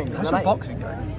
game. How's your boxing going?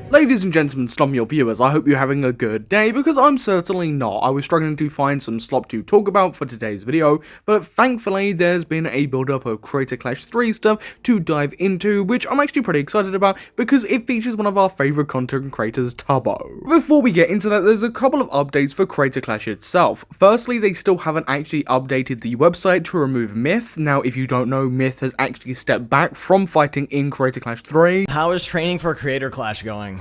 Ladies and gentlemen, slummy viewers, I hope you're having a good day, because I'm certainly not. I was struggling to find some slop to talk about for today's video, but thankfully there's been a build-up of Creator Clash 3 stuff to dive into, which I'm actually pretty excited about, because it features one of our favourite content creators, Tubbo. Before we get into that, there's a couple of updates for Creator Clash itself. Firstly, they still haven't actually updated the website to remove Myth. Now, if you don't know, Myth has actually stepped back from fighting in Creator Clash 3. How is training for Creator Clash going?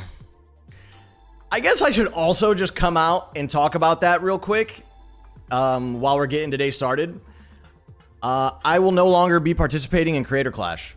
I guess I should also just come out and talk about that real quick while we're getting today started. I will no longer be participating in Creator Clash.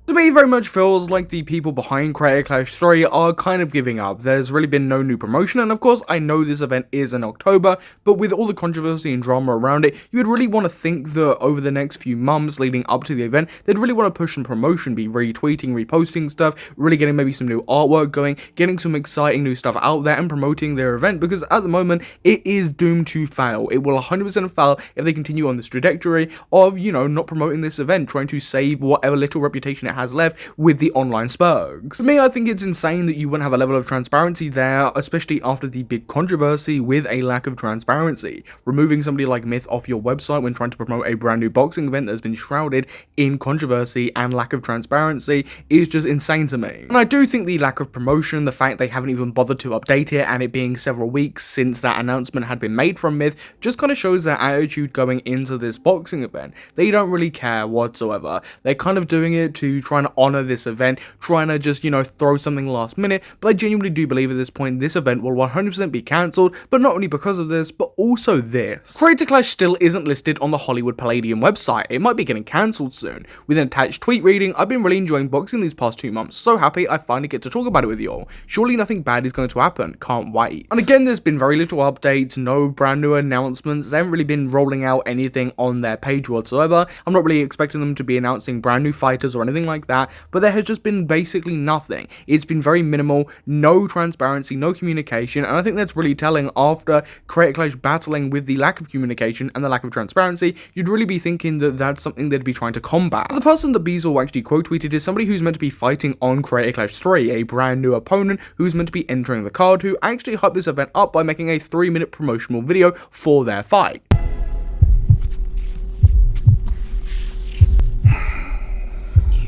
To me, very much feels like the people behind Creator Clash 3 are kind of giving up. There's really been no new promotion, and of course, I know this event is in October, but with all the controversy and drama around it, you would really want to think that over the next few months leading up to the event, they'd really want to push some promotion, be retweeting, reposting stuff, really getting maybe some new artwork going, getting some exciting new stuff out there and promoting their event, because at the moment, it is doomed to fail. It will 100% fail if they continue on this trajectory of, you know, not promoting this event, trying to save whatever little reputation it has left with the online spurgs. For me, I think it's insane that you wouldn't have a level of transparency there, especially after the big controversy with a lack of transparency. Removing somebody like Myth off your website when trying to promote a brand new boxing event that has been shrouded in controversy and lack of transparency is just insane to me. And I do think the lack of promotion, the fact they haven't even bothered to update it, and it being several weeks since that announcement had been made from Myth, just kind of shows their attitude going into this boxing event. They don't really care whatsoever. They're kind of doing it to try and honor this event, trying to just, you know, throw something last minute, but I genuinely do believe at this point this event will 100% be cancelled, but not only because of this, but also this. Creator Clash still isn't listed on the Hollywood Palladium website. It might be getting cancelled soon. With an attached tweet reading, I've been really enjoying boxing these past 2 months, so happy I finally get to talk about it with y'all. Surely nothing bad is going to happen, can't wait. And again, there's been very little updates, no brand new announcements, they haven't really been rolling out anything on their page whatsoever. I'm not really expecting them to be announcing brand new fighters or anything like that, but there has just been basically nothing. It's been very minimal, no transparency, no communication, and I think that's really telling. After Creator Clash battling with the lack of communication and the lack of transparency, you'd really be thinking that that's something they'd be trying to combat. The person that Beazle actually quote tweeted is somebody who's meant to be fighting on Creator Clash 3, a brand new opponent who's meant to be entering the card, who actually hyped this event up by making a 3-minute promotional video for their fight.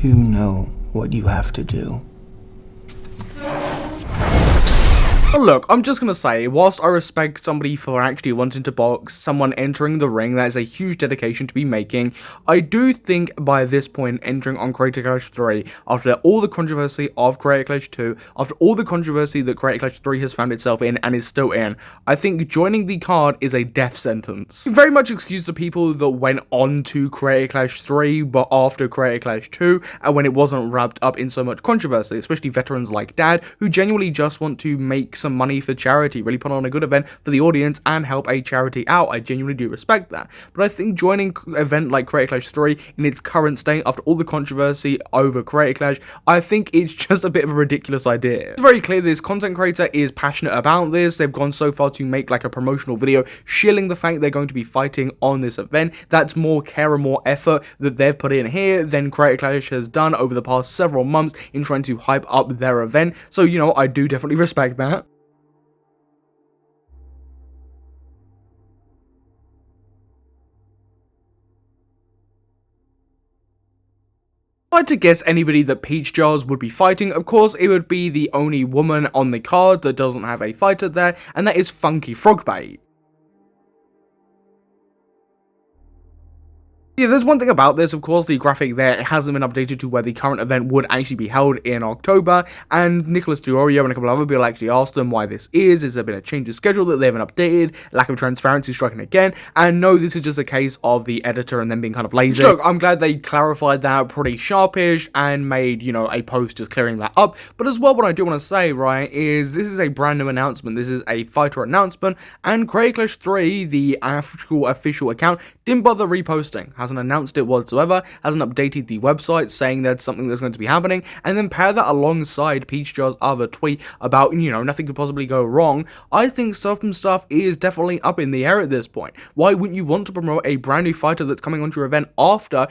You know what you have to do. Look, I'm just gonna say, whilst I respect somebody for actually wanting to box, someone entering the ring, that is a huge dedication to be making, I do think by this point, entering on Creator Clash 3, after all the controversy of Creator Clash 2, after all the controversy that Creator Clash 3 has found itself in and is still in, I think joining the card is a death sentence. Very much excuse the people that went on to Creator Clash 3, but after Creator Clash 2, and when it wasn't wrapped up in so much controversy, especially veterans like Dad, who genuinely just want to make some money for charity, really put on a good event for the audience and help a charity out. I genuinely do respect that, but I think joining an event like Creator Clash 3 in its current state after all the controversy over Creator Clash, I think it's just a bit of a ridiculous idea. It's very clear this content creator is passionate about this. They've gone so far to make like a promotional video shilling the fact they're going to be fighting on this event. That's more care and more effort that they've put in here than Creator Clash has done over the past several months in trying to hype up their event. So, you know, I do definitely respect that. If I had to guess anybody that Peach Jars would be fighting, of course it would be the only woman on the card that doesn't have a fighter there, and that is Funky Frogbait. Yeah, there's one thing about this, of course, the graphic there, it hasn't been updated to where the current event would actually be held in October, and Nicholas Diorio and a couple of other people actually asked them why this is. Has there been a change of schedule that they haven't updated, lack of transparency striking again, and no, this is just a case of the editor and them being kind of lazy. Look, I'm glad they clarified that pretty sharpish and made, you know, a post just clearing that up, but as well, what I do want to say, right, is this is a brand new announcement, this is a fighter announcement, and Creator Clash 3, the actual official account, didn't bother reposting, hasn't announced it whatsoever, hasn't updated the website saying there's something that's going to be happening, and then pair that alongside Peachjar's other tweet about, nothing could possibly go wrong, I think some stuff is definitely up in the air at this point. Why wouldn't you want to promote a brand new fighter that's coming onto your event after,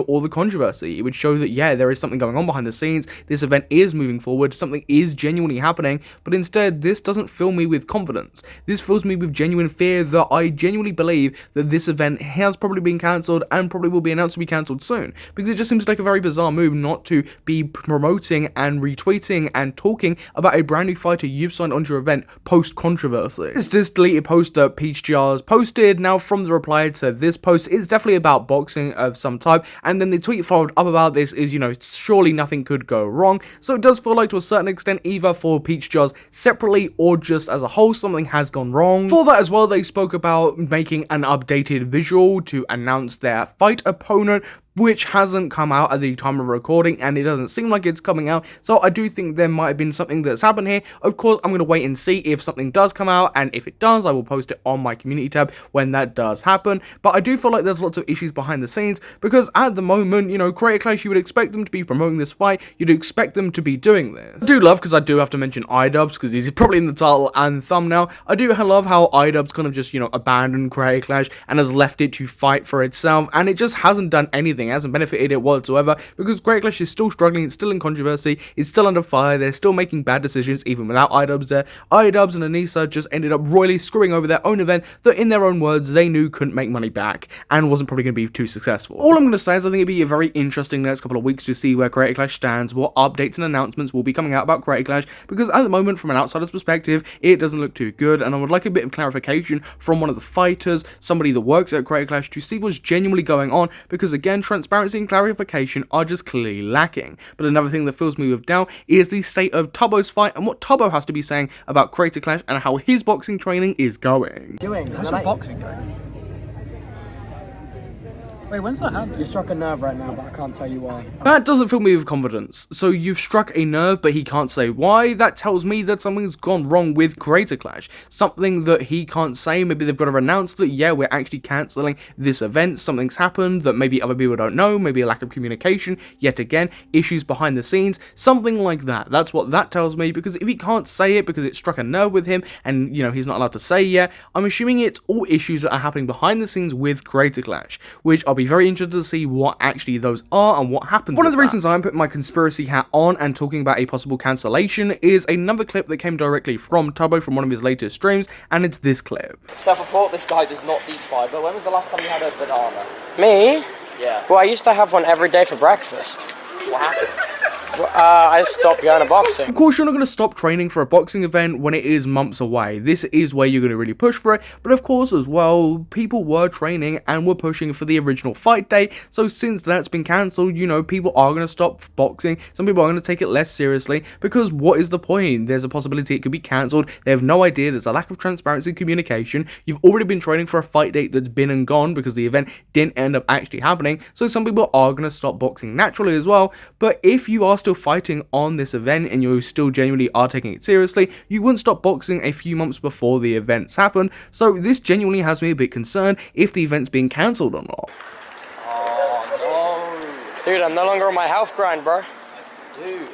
all the controversy? It would show that, yeah, there is something going on behind the scenes, this event is moving forward, something is genuinely happening, but instead, this doesn't fill me with confidence. This fills me with genuine fear that I genuinely believe that this event has probably been cancelled and probably will be announced to be cancelled soon, because it just seems like a very bizarre move not to be promoting and retweeting and talking about a brand new fighter you've signed onto your event post-controversy. It's this deleted post that Peachjar's posted. Now, from the reply to this post, it's definitely about boxing of some type, and then the tweet followed up about this is, surely nothing could go wrong, so it does feel like to a certain extent, either for Peachjar's separately or just as a whole, something has gone wrong. For that as well, they spoke about making an updated visual to announce their fight opponent, which hasn't come out at the time of recording, and it doesn't seem like it's coming out, so I do think there might have been something that's happened here. Of course, I'm going to wait and see if something does come out, and if it does, I will post it on my community tab when that does happen, but I do feel like there's lots of issues behind the scenes, because at the moment, Creator Clash, you would expect them to be promoting this fight, you'd expect them to be doing this. I do love, because I do have to mention iDubbbz, because he's probably in the title and thumbnail, I do love how iDubbbz kind of just, abandoned Creator Clash, and has left it to fight for itself, and it just hasn't done anything, it hasn't benefited it whatsoever, because Creator Clash is still struggling, it's still in controversy, it's still under fire, they're still making bad decisions even without iDubbbz there. iDubbbz and Anissa just ended up royally screwing over their own event that, in their own words, they knew couldn't make money back, and wasn't probably going to be too successful. All I'm going to say is I think it'd be a very interesting next couple of weeks to see where Creator Clash stands, what updates and announcements will be coming out about Creator Clash, because at the moment, from an outsider's perspective, it doesn't look too good, and I would like a bit of clarification from one of the fighters, somebody that works at Creator Clash, to see what's genuinely going on, because again, transparency and clarification are just clearly lacking. But another thing that fills me with doubt is the state of Tubbo's fight and what Tubbo has to be saying about Creator Clash and how his boxing training is going. How's your boxing going? Wait, when's that happen? You struck a nerve right now, but I can't tell you why. That doesn't fill me with confidence. So you've struck a nerve, but he can't say why. That tells me that something's gone wrong with Creator Clash. Something that he can't say. Maybe they've got to announce that, yeah, we're actually cancelling this event. Something's happened that maybe other people don't know. Maybe a lack of communication. Yet again, issues behind the scenes. Something like that. That's what that tells me, because if he can't say it because it struck a nerve with him and, he's not allowed to say yet, I'm assuming it's all issues that are happening behind the scenes with Creator Clash, which I'll be very interested to see what actually those are and what happens. One of the reasons I'm putting my conspiracy hat on and talking about a possible cancellation is another clip that came directly from Tubbo from one of his latest streams, and it's this clip. Self-report, this guy does not eat fibre. When was the last time you had a banana? Me? Yeah. Well, I used to have one every day for breakfast. What happened? I stopped going to boxing. Of course, you're not going to stop training for a boxing event when it is months away. This is where you're going to really push for it, but of course as well, people were training and were pushing for the original fight day, so since that's been cancelled, people are going to stop boxing, some people are going to take it less seriously, because what is the point? There's a possibility it could be cancelled, they have no idea, there's a lack of transparency and communication, you've already been training for a fight date that's been and gone because the event didn't end up actually happening, so some people are going to stop boxing naturally as well, but if you are still fighting on this event and you still genuinely are taking it seriously, you wouldn't stop boxing a few months before the events happen, so this genuinely has me a bit concerned if the event's being cancelled or not. Oh no. Dude, I'm no longer on my health grind, bro. Dude.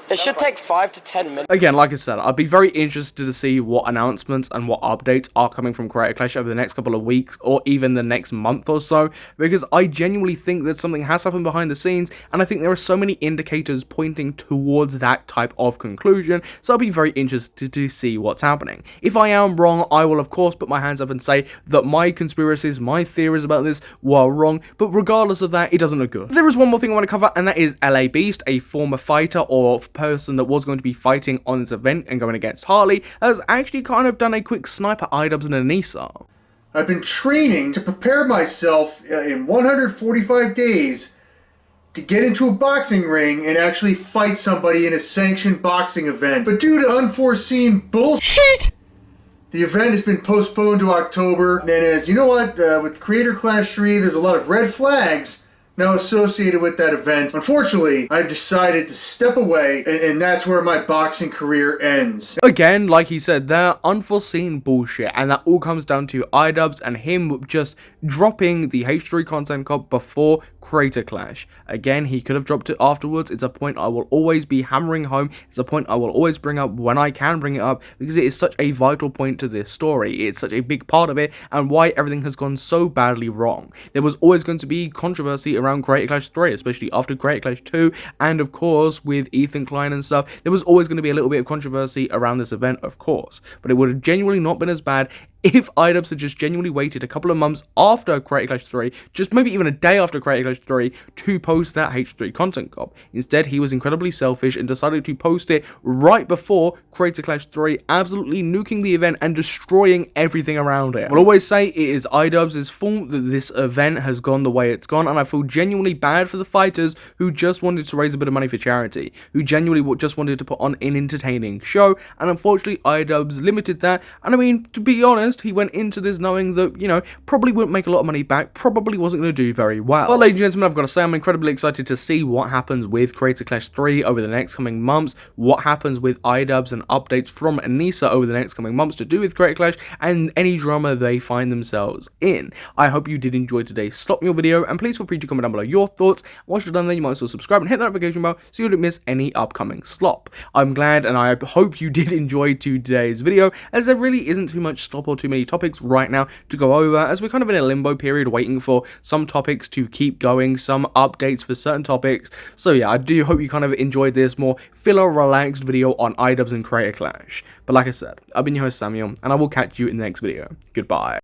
It should take 5 to 10 minutes. Again, like I said, I'd be very interested to see what announcements and what updates are coming from Creator Clash over the next couple of weeks or even the next month or so, because I genuinely think that something has happened behind the scenes, and I think there are so many indicators pointing towards that type of conclusion, so I'll be very interested to see what's happening. If I am wrong, I will of course put my hands up and say that my conspiracies, my theories about this were wrong, but regardless of that, it doesn't look good. There is one more thing I want to cover, and that is iDubbbz, a former fighter or person that was going to be fighting on this event and going against Harley, has actually kind of done a quick snipe at iDubbbz and Anissa. I've been training to prepare myself in 145 days to get into a boxing ring and actually fight somebody in a sanctioned boxing event. But due to unforeseen bullshit, the event has been postponed to October. And as you know what, with Creator Clash 3, there's a lot of red flags now associated with that event. Unfortunately, I've decided to step away, and that's where my boxing career ends. Again, like he said there, unforeseen bullshit, and that all comes down to iDubbbz and him just dropping the H3 content cop before Creator Clash. Again, he could have dropped it afterwards. It's a point I will always be hammering home. It's a point I will always bring up when I can bring it up, because it is such a vital point to this story. It's such a big part of it, and why everything has gone so badly wrong. There was always going to be controversy around Creator Clash 3, especially after Creator Clash 2, and of course with Ethan Klein and stuff. There was always going to be a little bit of controversy around this event, of course, but it would have genuinely not been as bad if iDubbbz had just genuinely waited a couple of months after Creator Clash 3, just maybe even a day after Creator Clash 3, to post that H3 content cop. Instead, he was incredibly selfish and decided to post it right before Creator Clash 3, absolutely nuking the event and destroying everything around it. I'll always say it is iDubbbz's fault that this event has gone the way it's gone, and I feel genuinely bad for the fighters who just wanted to raise a bit of money for charity, who genuinely just wanted to put on an entertaining show, and unfortunately iDubbbz limited that. And I mean, to be honest, he went into this knowing that, you know, probably wouldn't make a lot of money back, probably wasn't going to do very well. Well, ladies and gentlemen, I've got to say I'm incredibly excited to see what happens with Creator Clash 3 over the next coming months, what happens with iDubbbz and updates from Anissa over the next coming months to do with Creator Clash, and any drama they find themselves in. I hope you did enjoy today's Stop Your video, and please feel free to comment down below your thoughts. Once you're done there, you might as well subscribe and hit the notification bell so you don't miss any upcoming slop. I'm glad, and I hope you did enjoy today's video, as there really isn't too much slop or too many topics right now to go over, as we're kind of in a limbo period waiting for some topics to keep going, some updates for certain topics. So yeah, I do hope you kind of enjoyed this more filler relaxed video on iDubbbz and Creator Clash. But like I said, I've been your host Samuel, and I will catch you in the next video. Goodbye.